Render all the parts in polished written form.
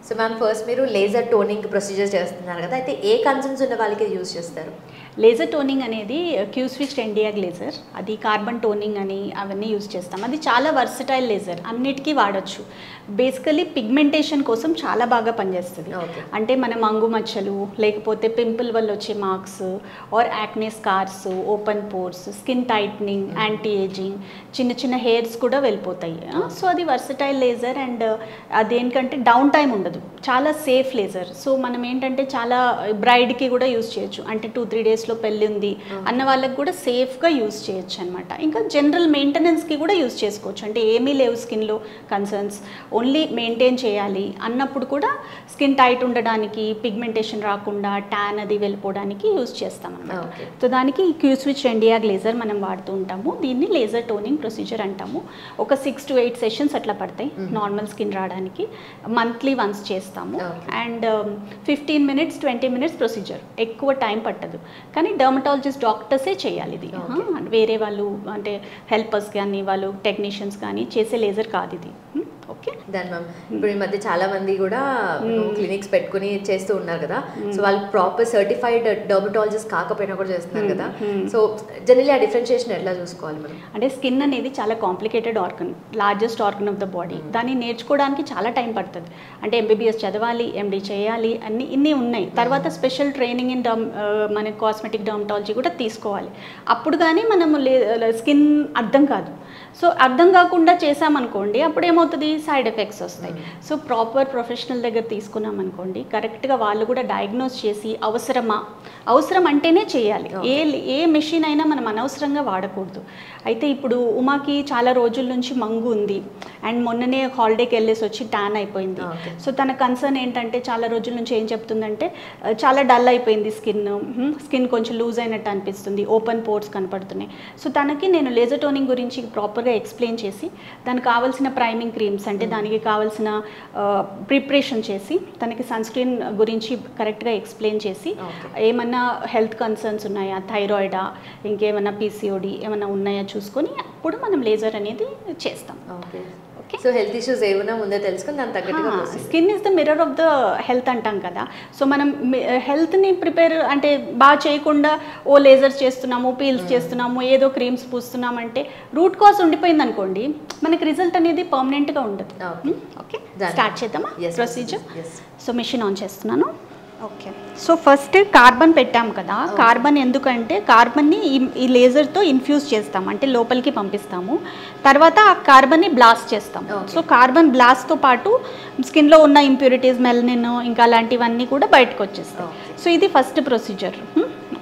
So ma'am first మీరు laser toning procedure చేస్తున్నారు కదా, అయితే ఏ కన్సర్న్స్ ఉన్న వాళ్ళకి యూజ్ చేస్తారు? లేజర్ టోనింగ్ అనేది క్యూ స్విచ్డ్ ఎన్డియాగ్ లేజర్, అది కార్బన్ టోనింగ్ అని అవన్నీ యూజ్ చేస్తాం. అది చాలా వర్సటైల్ లేజర్, అన్నిటికీ వాడచ్చు. బేసికలీ పిగ్మెంటేషన్ కోసం చాలా బాగా పనిచేస్తుంది. అంటే మన మంగు మచ్చలు, లేకపోతే పింపుల్ వల్ల వచ్చే marks, or acne scars, open pores, skin tightening, anti aging, చిన్న చిన్న హెయిర్స్ కూడా వెళ్ళిపోతాయి. సో అది వర్సటైల్ లేజర్ అండ్ అదేంటంటే డౌన్ టైం ఉండదు, చాలా సేఫ్ లేజర్. సో మనం ఏంటంటే చాలా బ్రైడ్కి కూడా యూజ్ చేయొచ్చు, అంటే 2-3 డేస్లో పెళ్ళి ఉంది అన్న వాళ్ళకి కూడా సేఫ్గా యూజ్ చేయొచ్చు అనమాట. ఇంకా జనరల్ మెయింటెనెన్స్కి కూడా యూజ్ చేసుకోవచ్చు, అంటే ఏమీ లేవు స్కిన్లో కన్సర్న్స్, ఓన్లీ మెయింటైన్ చేయాలి అన్నప్పుడు కూడా స్కిన్ టైట్ ఉండడానికి, పిగ్మెంటేషన్ రాకుండా, ట్యాన్ అది వెళ్ళిపోవడానికి యూజ్ చేస్తాం అనమాట. సో దానికి క్యూ స్విచ్ ఎన్డియాగ్ లేజర్ మనం వాడుతూ ఉంటాము. దీన్ని లేజర్ టోనింగ్ ప్రొసీజర్ అంటాము. ఒక 6 to 8 సెషన్స్ అట్లా పడతాయి నార్మల్ స్కిన్ రావడానికి. మంత్లీ వన్స్ చేస్తాము. అండ్ 15 minutes 20 minutes ప్రొసీజర్, ఎక్కువ టైం పట్టదు. కానీ డర్మటాలజిస్ట్ డాక్టర్సే చేయాలి ఇది, వేరే వాళ్ళు అంటే హెల్పర్స్ కానీ వాళ్ళు టెక్నీషియన్స్ కానీ చేసే లేజర్ కాదు ఇది. ఓకే, దాని మ్యామ్ ఇప్పుడు ఈ మధ్య చాలా మంది కూడా క్లినిక్స్ పెట్టుకుని చేస్తూ ఉన్నారు కదా, సో వాళ్ళు ప్రాపర్ సర్టిఫైడ్ డర్మటాలజిస్ట్ కాకపోయినా కూడా చేస్తున్నారు కదా. సో జనరల్లీ ఆ డిఫరెన్షియేషన్ ఎట్లా చూసుకోవాలి మనం? అంటే స్కిన్ అనేది చాలా complicated organ, largest organ of the body. దాన్ని నేర్చుకోవడానికి చాలా టైం పడుతుంది. అంటే ఎంబీబీఎస్ చదవాలి, ఎండీ చేయాలి, ఇన్ని ఉన్నాయి. తర్వాత స్పెషల్ ట్రైనింగ్ ఇన్ మన కాస్మెటిక్ డర్మటాలజీ కూడా తీసుకోవాలి. అప్పుడు కానీ మనము స్కిన్ అర్థం కాదు. సో అర్థం కాకుండా చేసామనుకోండి, అప్పుడు ఏమవుతుంది, సైడ్ ఎఫెక్ట్స్ వస్తాయి. సో ప్రాపర్ ప్రొఫెషనల్ దగ్గర తీసుకున్నాం అనుకోండి, కరెక్ట్గా వాళ్ళు కూడా డయాగ్నోస్ చేసి అవసరం అంటేనే చేయాలి. ఏ మెషిన్ అయినా మనం అనవసరంగా వాడకూడదు. అయితే ఇప్పుడు ఉమాకి చాలా రోజుల నుంచి మంగు ఉంది అండ్ మొన్ననే హాలిడేకి వెళ్ళేసి వచ్చి ట్యాన్ అయిపోయింది. సో తన కన్సర్న్ ఏంటంటే చాలా రోజుల నుంచి ఏం చెప్తుందంటే చాలా డల్ అయిపోయింది స్కిన్ కొంచెం లూజ్ అయినట్టు అనిపిస్తుంది, ఓపెన్ పోర్స్ కనపడుతున్నాయి. సో తనకి నేను లేజర్ టోనింగ్ గురించి ప్రాపర్గా ఎక్స్ప్లెయిన్ చేసి దానికి కావాల్సిన ప్రైమింగ్ క్రీమ్స్, అంటే దానికి కావాల్సిన ప్రిపరేషన్ చేసి, తనకి సన్ స్క్రీన్ గురించి కరెక్ట్గా ఎక్స్ప్లెయిన్ చేసి, ఏమన్నా హెల్త్ కన్సర్న్స్ ఉన్నాయా, థైరాయిడా, ఇంకేమన్నా పీసీఓడి ఏమన్నా ఉన్నాయా చూసుకొని అప్పుడు మనం లేజర్ అనేది చేస్తాం. ఓకే, సో హెల్త్ ఇష్యూస్ ఏమైనా ముందే తెలుసుకొని దాని తగ్గట్టుగా skin is the mirror of the health అంటాం కదా. సో మనం హెల్త్ని ప్రిపేర్ అంటే బాగా చేయకుండా ఓ లేజర్స్ చేస్తున్నాము, పీల్స్ చేస్తున్నాము, ఏదో క్రీమ్స్ పూస్తున్నామంటే రూట్ కాజ్ ఉండిపోయింది అనుకోండి, మనకి రిజల్ట్ అనేది పర్మనెంట్గా ఉండదు. ఓకే, స్టార్ట్ చేద్దామా ప్రొసీజర్? సో మెషిన్ ఆన్ చేస్తున్నాను. ఓకే, సో ఫస్ట్ కార్బన్ పెట్టాం కదా, కార్బన్ ఎందుకంటే కార్బన్ని ఈ లేజర్తో ఇన్ఫ్యూజ్ చేస్తాం, అంటే లోపలికి పంపిస్తాము. తర్వాత ఆ కార్బన్ని బ్లాస్ట్ చేస్తాం. సో కార్బన్ బ్లాస్ట్తో పాటు స్కిన్లో ఉన్న ఇంప్యూరిటీస్, మెలనిన్, ఇంకా అలాంటివన్నీ కూడా బయటకు వచ్చేస్తాయి. సో ఇది ఫస్ట్ ప్రొసీజర్.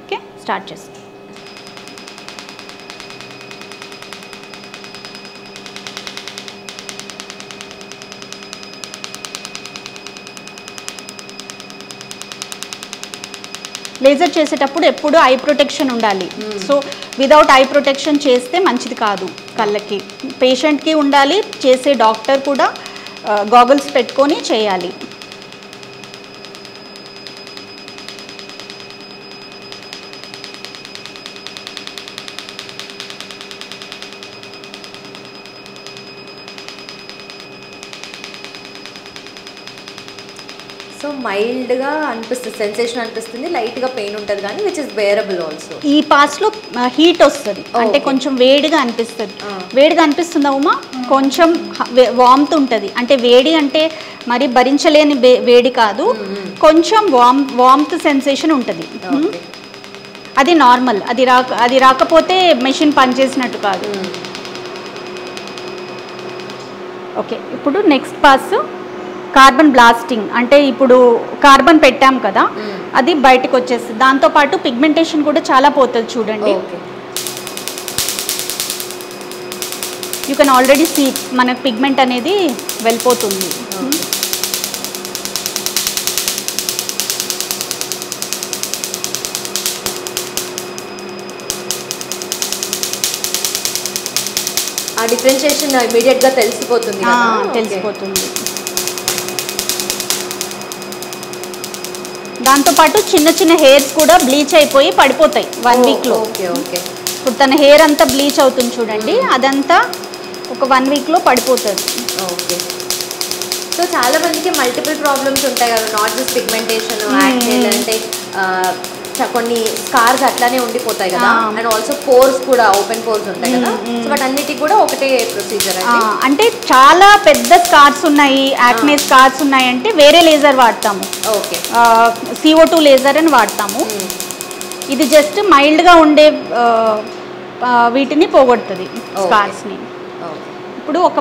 ఓకే, స్టార్ట్ చేస్తాం. లేజర్ చేసేటప్పుడు ఎప్పుడు ఐ ప్రొటెక్షన్ ఉండాలి. సో వితౌట్ ఐ ప్రొటెక్షన్ చేస్తే మంచిది కాదు కళ్ళకి. పేషెంట్కి ఉండాలి, చేసే డాక్టర్ కూడా గాగుల్స్ పెట్టుకొని చేయాలి. సో మైల్డ్గా అనిపిస్తుంది, సెన్సేషన్ అనిపిస్తుంది, లైట్గా పెయిన్ ఉంటుంది కానీ విచ్ ఇస్ బేరబుల్ ఆల్సో. ఈ పార్ట్స్లో హీట్ వస్తుంది, అంటే కొంచెం వేడిగా అనిపిస్తుంది. వేడిగా అనిపిస్తుందా ఉమా? కొంచెం వామ్త్ ఉంటుంది, అంటే వేడి అంటే మరి భరించలేని వేడి కాదు, కొంచెం వామ్త్ సెన్సేషన్ ఉంటుంది. అది నార్మల్, అది రాకపోతే మెషిన్ పనిచేసినట్టు కాదు. ఓకే, ఇప్పుడు నెక్స్ట్ పాస్ కార్బన్ బ్లాస్టింగ్, అంటే ఇప్పుడు కార్బన్ పెట్టాం కదా, అది బయటకు వచ్చేస్తుంది. దాంతోపాటు పిగ్మెంటేషన్ కూడా చాలా పోతుంది చూడండి. యూ కెన్ ఆల్రెడీ సీ మనకు పిగ్మెంట్ అనేది వెళ్ళిపోతుంది. ఆ డిఫరెన్షియేషన్ ఇమీడియట్గా తెలిసిపోతుంది. దాంతోపాటు చిన్న చిన్న హెయిర్స్ కూడా బ్లీచ్ అయిపోయి పడిపోతాయి 1 వీక్లో. ఇప్పుడు తన హెయిర్ అంతా బ్లీచ్ అవుతుంది చూడండి, అదంతా ఒక 1 వీక్లో పడిపోతుంది. సో చాలా మందికి మల్టిపుల్ ప్రాబ్లమ్స్ ఉంటాయి కదా, నాట్ జస్ట్ పిగ్మెంటేషన్, యాక్నే, అంటే కొన్ని స్కార్స్ అట్లానే ఉండిపోతాయి కదా, అండ్ ఆల్సో పోర్స్ కూడా ఓపెన్ పోర్స్ ఉంటాయి కదా, సో వాటన్నిటికి కూడా ఒకటే ప్రొసీజర్ అంటే చాలా పెద్ద స్కార్స్ ఉన్నాయి, యాక్నే స్కార్స్ ఉన్నాయి అంటే వేరే లేజర్ వాడతాము. ఓకే, CO2 లేజర్ అని వాడతాము. ఇది జస్ట్ మైల్డ్గా ఉండే వీటిని పోగొడుతుంది స్కార్స్ని. ఇప్పుడు ఒక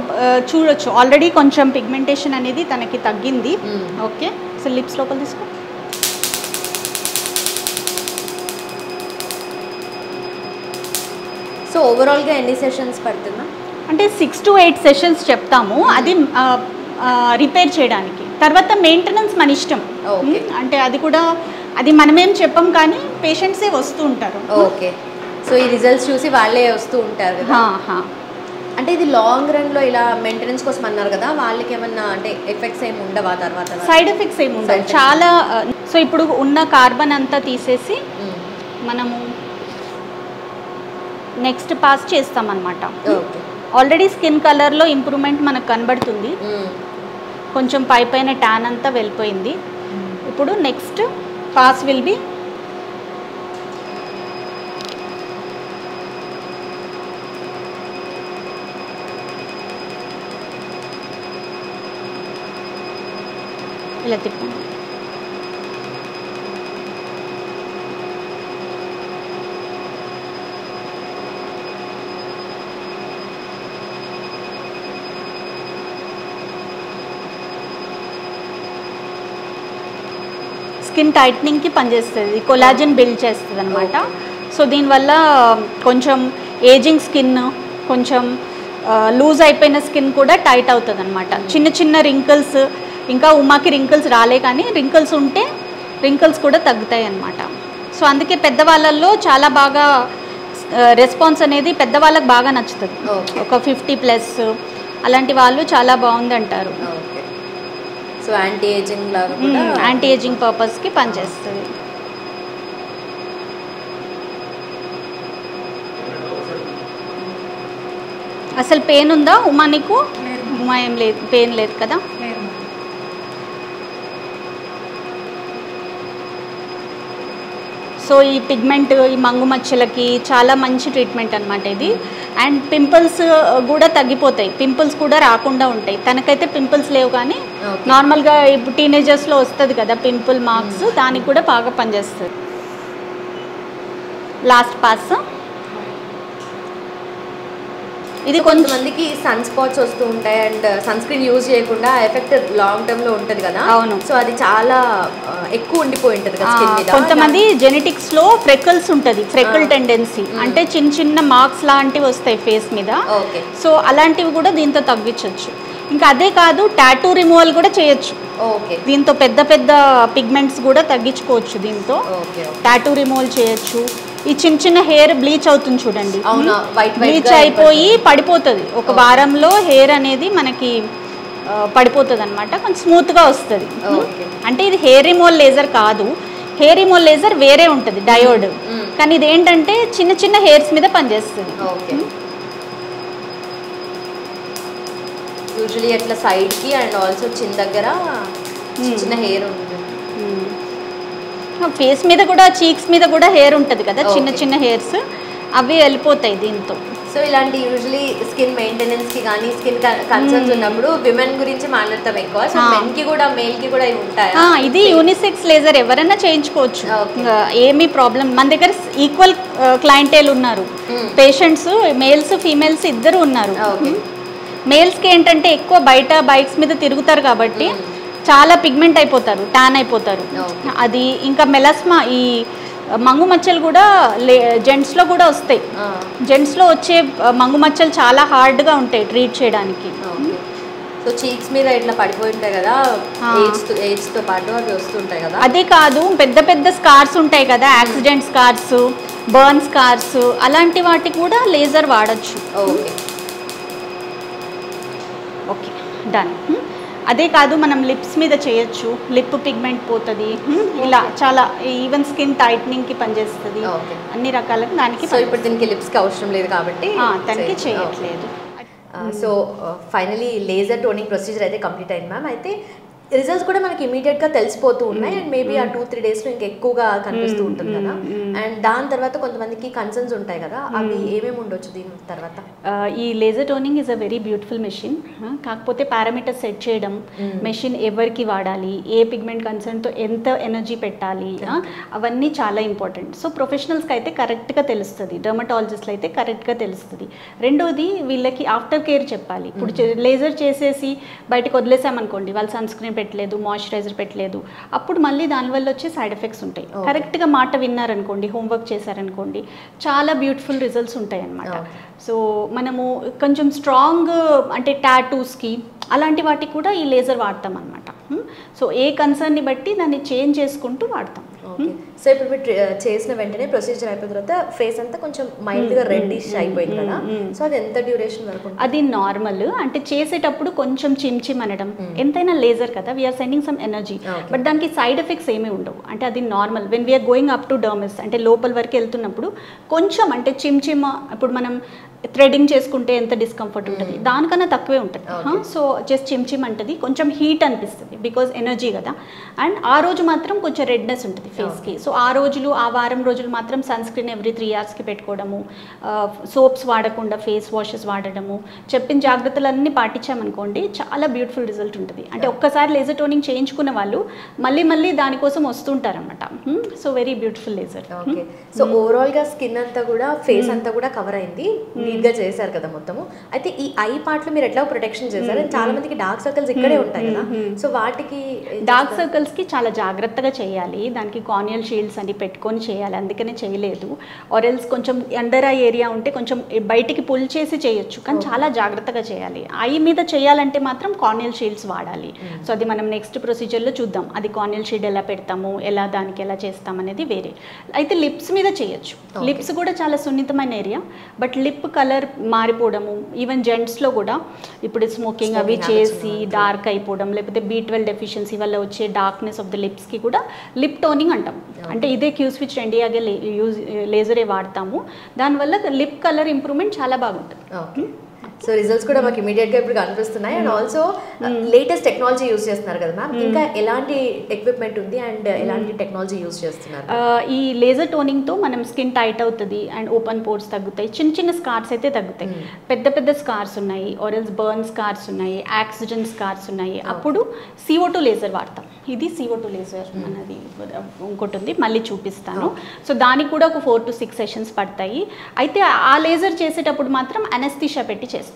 చూడొచ్చు ఆల్రెడీ కొంచెం పిగ్మెంటేషన్ అనేది తనకి తగ్గింది. ఓకే, సో లిప్స్ లోపల తీసుకో. సో ఓవరాల్గా ఎన్ని సెషన్స్ పడుతుందా? అంటే 6 to 8 సెషన్స్ చెప్తాము, అది రిపేర్ చేయడానికి. తర్వాత మెయింటెనెన్స్ మన ఇష్టం. అంటే అది కూడా అది మనమేం చెప్పం, కానీ పేషెంట్సే వస్తూ ఉంటారు. ఓకే, సో ఈ రిజల్ట్స్ చూసి వాళ్ళే వస్తూ ఉంటారు కదా. అంటే ఇది లాంగ్ రన్లో ఇలా మెయింటెనెన్స్ కోసం అన్నారు కదా, వాళ్ళకి ఏమన్నా అంటే ఎఫెక్ట్స్ ఏమి ఉండవా? తర్వాత సైడ్ ఎఫెక్ట్స్ ఏమి ఉండవు చాలా. సో ఇప్పుడు ఉన్న కార్బన్ అంతా తీసేసి మనము నెక్స్ట్ పాస్ చేస్తామన్నమాట. ఆల్రెడీ స్కిన్ కలర్లో ఇంప్రూవ్మెంట్ మనకు కనబడుతుంది, కొంచెం పైన ట్యాన్ అంతా వెళ్ళిపోయింది. ఇప్పుడు నెక్స్ట్ పాస్ విల్ బి ఇలా తిప్పండి. స్కిన్ టైట్నింగ్కి పనిచేస్తుంది, కొలాజన్ బిల్డ్ చేస్తుంది అనమాట. సో దీనివల్ల కొంచెం ఏజింగ్ స్కిన్, కొంచెం లూజ్ అయిపోయిన స్కిన్ కూడా టైట్ అవుతుంది అనమాట. చిన్న చిన్న రింకిల్స్, ఇంకా ఉమాకి రింకిల్స్ రాలే కానీ రింకిల్స్ ఉంటే రింకిల్స్ కూడా తగ్గుతాయి అన్నమాట. సో అందుకే పెద్దవాళ్ళల్లో చాలా బాగా రెస్పాన్స్ అనేది పెద్దవాళ్ళకి బాగా నచ్చుతుంది. ఒక 50+ అలాంటి వాళ్ళు చాలా బాగుంది అంటారు. సో యాంటీ ఏజింగ్ లాగా కూడా యాంటీ ఏజింగ్ పర్పస్కి పనిచేస్తుంది. అసలు పెయిన్ ఉందా ఉమా నీకు? ఉమా ఏం లేదు, పెయిన్ లేదు కదా. సో ఈ పిగ్మెంట్, ఈ మంగు మచ్చలకి చాలా మంచి ట్రీట్మెంట్ అనమాట ఇది. అండ్ పింపుల్స్ కూడా తగ్గిపోతాయి, పింపుల్స్ కూడా రాకుండా ఉంటాయి. తనకైతే పింపుల్స్ లేవు, కానీ నార్మల్గా ఇప్పుడు టీనేజర్స్లో వస్తుంది కదా పింపుల్ మార్క్స్, దానికి కూడా బాగా పనిచేస్తుంది. Last pass. ఇది కొంతమందికి సన్ స్పాట్స్ వస్తూ ఉంటాయి అండ్ సన్ స్క్రీన్ యూజ్ చేయకుండా ఎఫెక్ట్ లాంగ్ టర్మ్ లో ఉంటుంది కదా. అవును, సో అది చాలా ఎక్కువ ఉండిపోయి ఉంటుంది కదా స్కిన్ మీద. కొంతమంది జెనెటిక్స్ లో ఫ్రెకల్స్ ఉంటుంది, ఫ్రెకల్ టెండెన్సీ, అంటే చిన్న చిన్న మార్క్స్ లాంటివి వస్తాయి ఫేస్ మీద. సో అలాంటివి కూడా దీంతో తగ్గించవచ్చు. ఇంకా అదే కాదు, టాటూ రిమూవల్ కూడా చేయొచ్చు దీంతో. పెద్ద పెద్ద పిగ్మెంట్స్ కూడా తగ్గించుకోవచ్చు దీంతో. టాటూ రిమూవల్ చేయొచ్చు. ఈ చిన్న చిన్న హెయిర్ బ్లీచ్ అవుతుంది చూడండి, బ్లీచ్ అయిపోయి పడిపోతుంది. ఒక వారంలో హెయిర్ అనేది మనకి పడిపోతుంది అనమాట, కొంచెం స్మూత్గా వస్తుంది. అంటే ఇది హెయిర్ రిమూవల్ లేజర్ కాదు, హెయిర్ రిమూవల్ లేజర్ వేరే ఉంటుంది, డయోడ్. కానీ ఇది ఏంటంటే చిన్న చిన్న హెయిర్స్ మీద పనిచేస్తుంది. యూజువల్లీ అట్లా సైడ్కి అండ్ ఆల్సో చిన్న దగ్గర చిన్న హెయిర్ ఉంటుంది. ఫేస్ మీద కూడా, చీక్స్ మీద కూడా హెయిర్ ఉంటుంది కదా, చిన్న చిన్న హెయిర్స్, అవి వెళ్ళిపోతాయి దీంతో. సో ఇలాంటి యూజువల్లీ స్కిన్ మెయింటెనెన్స్కి కానీ స్కిన్ కన్సర్న్స్ ఉన్నప్పుడు విమెన్ గురించి మాట్లాడతాం ఎక్కువ. సో మెన్కి కూడా, మేల్కి కూడా ఇవి ఉంటాయి. ఇది యూనిసెక్స్ లేజర్, ఎవరైనా చేయించుకోవచ్చు, ఏమీ ప్రాబ్లం. మన దగ్గర ఈక్వల్ క్లయింటేల్ ఉన్నారు, పేషెంట్స్ మేల్స్ ఫీమేల్స్ ఇద్దరు ఉన్నారు. మేల్స్కి ఏంటంటే ఎక్కువ బయట బైక్స్ మీద తిరుగుతారు కాబట్టి చాలా పిగ్మెంట్ అయిపోతారు, ట్యాన్ అయిపోతారు. అది ఇంకా మెలస్మా, ఈ మంగు మచ్చలు కూడా జెంట్స్లో కూడా వస్తాయి. జెంట్స్లో వచ్చే మంగు మచ్చలు చాలా హార్డ్గా ఉంటాయి ట్రీట్ చేయడానికి. సో చీక్స్ మీద ఇట్లా పడిపోయి ఉంటాయి కదా, ఏజ్తో పాటు అవి వస్తుంటాయి కదా. అదే కాదు, పెద్ద పెద్ద స్కార్స్ ఉంటాయి కదా, యాక్సిడెంట్ స్కార్స్, బర్న్ స్కార్స్, అలాంటి వాటికి కూడా లేజర్ వాడచ్చు. Okay, done. అదే కాదు, మనం లిప్స్ మీద చేయొచ్చు, లిప్ పిగ్మెంట్ పోతుంది, ఇలా చాలా ఈవెన్ స్కిన్ టైట్నింగ్కి పనిచేస్తుంది, అన్ని రకాలుగా దానికి. సో ఇప్పుడు దీనికి లిప్స్కి అవసరం లేదు కాబట్టి దానికి చేయట్లేదు. So finally laser toning procedure అయితే కంప్లీట్ అయింది మ్యామ్. అయితే రిజల్ట్స్ కూడా మనకి ఇమీడియట్గా తెలిసిపోతూ ఉన్నాయి అండ్ మేబీ ఆ 2-3 డేస్లో ఇంకా ఎక్కువగా కనిపిస్తూ ఉంటుంది కదా. అండ్ దాని తర్వాత కొంతమందికి కన్సర్న్స్ ఉంటాయి కదా, అవి ఏమేమి ఉండొచ్చు దీని తర్వాత? ఈ laser toning is a very beautiful machine. కాకపోతే పారామీటర్స్ సెట్ చేయడం, మెషిన్ ఎవరికి వాడాలి, ఏ పిగ్మెంట్ కన్సర్న్తో ఎంత ఎనర్జీ పెట్టాలి, అవన్నీ చాలా ఇంపార్టెంట్. సో ప్రొఫెషనల్స్కి అయితే కరెక్ట్గా తెలుస్తుంది, డర్మటాలజిస్ట్లు అయితే కరెక్ట్గా తెలుస్తుంది. రెండోది వీళ్ళకి ఆఫ్టర్ కేర్ చెప్పాలి. ఇప్పుడు లేజర్ చేసేసి బయటకు వదిలేసామనుకోండి, వాళ్ళు సన్ స్క్రీన్ పెట్టలేదు, మాయిశ్చరైజర్ పెట్టలేదు, అప్పుడు మళ్ళీ దానివల్ల వచ్చే సైడ్ ఎఫెక్ట్స్ ఉంటాయి. కరెక్ట్గా మాట విన్నారనుకోండి, హోంవర్క్ చేశారనుకోండి, చాలా బ్యూటిఫుల్ రిజల్ట్స్ ఉంటాయి అన్నమాట. సో మనము కొంచెం స్ట్రాంగ్ అంటే టాటూస్కి అలాంటి వాటికి కూడా ఈ లేజర్ వాడతాం అనమాట. సో ఏ కన్సర్న్ని బట్టి దాన్ని చేంజ్ చేసుకుంటూ వాడతాం. సో ఇప్పుడు మీరు చేసిన వెంటనే ప్రొసీజర్ అయిపోయిన తర్వాత ఫేస్ అంతా కొంచెం మైల్డ్గా రెడ్డిష్ అయిపోయింది కదా, సో అది ఎంత డ్యూరేషన్ వరకు? అది నార్మల్, అంటే చేసేటప్పుడు కొంచెం చిమ్ అనడం, ఎంతైనా లేజర్ కదా, we're sending some energy, but దానికి సైడ్ ఎఫెక్ట్స్ ఏమీ ఉండవు. అంటే అది normal. When we're going up to dermis అంటే లోపల వరకు వెళ్తున్నప్పుడు కొంచెం అంటే చిమ్ ఇప్పుడు మనం థ్రెడింగ్ చేసుకుంటే ఎంత డిస్కంఫర్ట్ ఉంటుంది, దానికన్నా తక్కువే ఉంటుంది. సో జస్ట్ చిమ్ అంటది, కొంచెం హీట్ అనిపిస్తుంది బికాజ్ ఎనర్జీ కదా. అండ్ ఆ రోజు మాత్రం కొంచెం రెడ్నెస్ ఉంటుంది ఫేస్కి. సో ఆ వారం రోజులు మాత్రం సన్ స్క్రీన్ ఎవ్రీ 3 hours పెట్టుకోవడము, సోప్స్ వాడకుండా ఫేస్ వాషెస్ వాడడము, చెప్పిన జాగ్రత్తలన్నీ పాటించామనుకోండి, చాలా బ్యూటిఫుల్ రిజల్ట్ ఉంటుంది. అంటే ఒక్కసారి లేజర్ టోనింగ్ చేయించుకున్న వాళ్ళు మళ్ళీ దానికోసం వస్తుంటారనమాట. So very beautiful laser. So ఓవరాల్గా స్కిన్ అంతా కూడా, ఫేస్ అంతా కూడా కవర్ అయింది, నీట్గా చేశారు కదా మొత్తము. అయితే ఈ ఐ పార్ట్లో మీరు ఎట్లా ప్రొటెక్షన్ చేశారు? చాలా మందికి డార్క్ సర్కిల్స్ ఇక్కడే ఉంటాయి కదా, సో వాటికి డార్క్ సర్కిల్స్కి చాలా జాగ్రత్తగా చేయాలి. దానికి కార్నియల్ షీల్డ్స్ అని పెట్టుకొని చేయాలి, అందుకనే చేయలేదు. ఆరెల్స్ కొంచెం అండర్ ఐ ఏరియా ఉంటే కొంచెం బయటికి పుల్ చేసి చేయొచ్చు, కానీ చాలా జాగ్రత్తగా చేయాలి. ఐ మీద చేయాలంటే మాత్రం కార్నియల్ షీల్డ్స్ వాడాలి. సో అది మనం నెక్స్ట్ ప్రొసీజర్లో చూద్దాం, అది కార్నియల్ షీల్డ్ ఎలా పెడతాము, దానికి ఎలా చేస్తాం అనేది వేరే. అయితే లిప్స్ మీద చేయొచ్చు. లిప్స్ కూడా చాలా సున్నితమైన ఏరియా, బట్ లిప్ కలర్ మారిపోవడము, ఈవెన్ జెంట్స్లో కూడా ఇప్పుడు స్మోకింగ్ అవి చేసి డార్క్ అయిపోవడం, లేకపోతే B12 డెఫిషియన్సీ వల్ల వచ్చే డార్క్నెస్ ఆఫ్ ద లిప్స్కి కూడా లిప్ టోనింగ్ అంటాం. అంటే ఇదే క్యూస్విచ్ ఇండియాగా లేజరే వాడతాము. దానివల్ల లిప్ కలర్ ఇంప్రూవ్మెంట్ చాలా బాగుంటుంది. సో రిజల్ట్స్ కూడా మాకు ఇమీడియట్గా ఇప్పుడు కనిపిస్తున్నాయి. And also latest technology use చేస్తున్నారు కదా మ్యామ్, ఇంకా ఎలాంటి ఎక్విప్మెంట్ ఉంది అండ్ ఎలాంటి టెక్నాలజీ యూజ్ చేస్తున్నారు? ఈ లేజర్ టోనింగ్తో మనం స్కిన్ టైట్ అవుతుంది అండ్ ఓపెన్ పోర్స్ తగ్గుతాయి, చిన్న స్కార్స్ అయితే తగ్గుతాయి. పెద్ద స్కార్స్ ఉన్నాయి, ఆరెల్స్ బర్న్ స్కార్స్ ఉన్నాయి, యాక్సిడెంట్ స్కార్స్ ఉన్నాయి, అప్పుడు CO2 లేజర్ వాడతాం. ఇది CO2 లేజర్ అన్నది ఇంకోటి ఉంది, మళ్ళీ చూపిస్తాను. సో దానికి కూడా ఒక 4 to 6 సెషన్స్ పడతాయి. అయితే ఆ లేజర్ చేసేటప్పుడు మాత్రం అనెస్థీషియా పెట్టి చేస్తాం,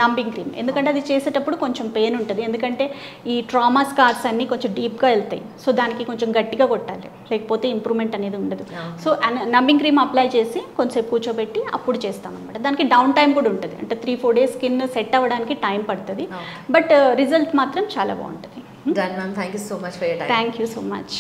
నంబింగ్ క్రీమ్. ఎందుకంటే అది చేసేటప్పుడు కొంచెం పెయిన్ ఉంటుంది, ఎందుకంటే ఈ ట్రామా స్కార్స్ అన్నీ కొంచెం డీప్గా వెళ్తాయి. సో దానికి కొంచెం గట్టిగా కొట్టాలి, లేకపోతే ఇంప్రూవ్మెంట్ అనేది ఉండదు. సో నంబింగ్ క్రీమ్ అప్లై చేసి కొంచెంసేపు కూర్చోబెట్టి అప్పుడు చేస్తాం అనమాట. దానికి డౌన్ టైం కూడా ఉంటుంది, అంటే 3-4 days స్కిన్ సెట్ అవ్వడానికి టైం పడుతుంది, బట్ రిజల్ట్ మాత్రం చాలా బాగుంటుంది. Done, ma'am. Thank you so much for your time. Thank you so much.